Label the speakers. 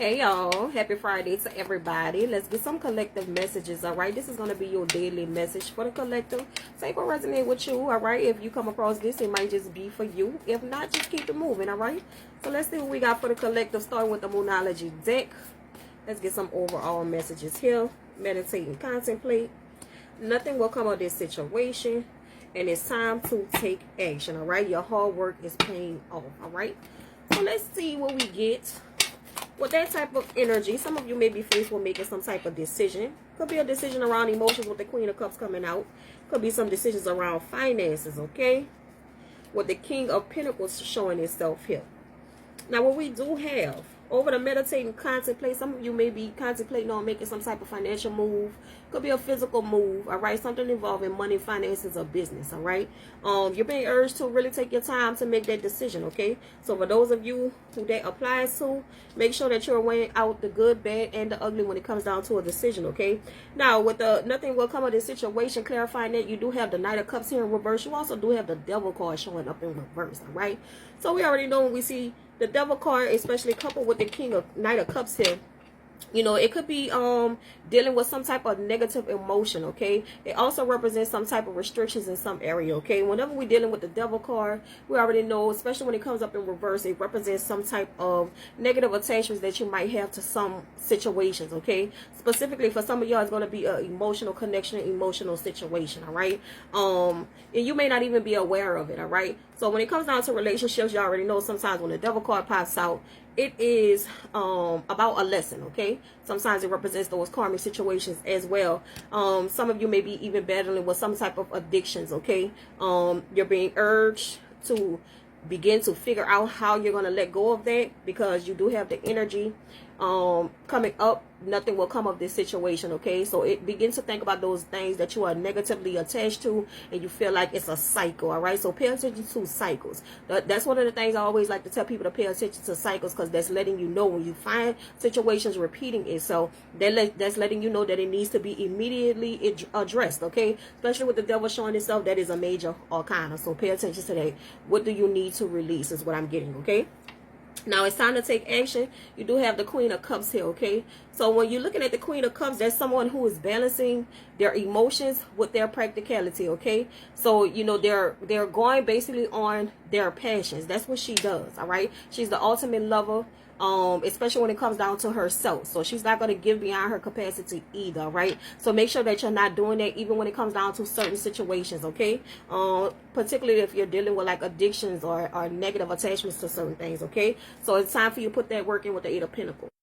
Speaker 1: Hey y'all, happy Friday to everybody. Let's get some collective messages. All right, this is going to be your daily message for the collective. Say what resonate with you. All right, if you come across this, it might just be for you. If not, just keep it moving. All right, so let's see what we got for the collective, starting with the Moonology deck. Let's get some overall messages here. Meditate and contemplate. Nothing will come of this situation, and it's time to take action. All right, your hard work is paying off. All right, so let's see what we get with that type of energy. Some of you may be faced with making some type of decision. Could be a decision around emotions with the Queen of Cups coming out. Could be some decisions around finances, okay? With the King of Pentacles showing itself here. Now, what we do have, over the meditate and contemplate, some of you may be contemplating on making some type of financial move. Could be a physical move, all right? Something involving money, finances, or business, all right? You're being urged to really take your time to make that decision, okay? So for those of you who that applies to, make sure that you're weighing out the good, bad, and the ugly when it comes down to a decision, okay? Now, with the nothing will come of this situation, clarifying that you do have the Knight of Cups here in reverse. You also do have the Devil card showing up in reverse, all right? So we already know when we see the Devil card, especially coupled with the Knight of Cups here, you know, it could be dealing with some type of negative emotion, okay? It also represents some type of restrictions in some area, okay? Whenever we're dealing with the Devil card, we already know, especially when it comes up in reverse, it represents some type of negative attachments that you might have to some situations, okay? Specifically for some of y'all, it's going to be an emotional connection, emotional situation, all right? And you may not even be aware of it, all right? So when it comes down to relationships, you already know sometimes when the Devil card pops out, it is about a lesson, okay? Sometimes it represents those karmic situations as well. Some of you may be even battling with some type of addictions, okay? You're being urged to begin to figure out how you're going to let go of that, because you do have the energy coming up. Nothing will come of this situation, okay? So it begins to think about those things that you are negatively attached to, and you feel like it's a cycle, all right? So pay attention to cycles. That's one of the things I always like to tell people, to pay attention to cycles, because that's letting you know when you find situations repeating itself, that's letting you know that it needs to be immediately addressed, okay? Especially with the Devil showing itself, that is a major arcana. So pay attention to that. What do you need to release is what I'm getting, okay? Now it's time to take action. You do have the Queen of Cups here, okay? So when you're looking at the Queen of Cups, there's someone who is balancing their emotions with their practicality, okay? So, you know, they're going basically on their passions. That's what she does, all right? She's the ultimate lover, especially when it comes down to herself. So she's not going to give beyond her capacity either, right? So make sure that you're not doing that even when it comes down to certain situations, okay? Particularly if you're dealing with like addictions or negative attachments to certain things, okay? So it's time for you to put that work in with the Eight of Pentacles.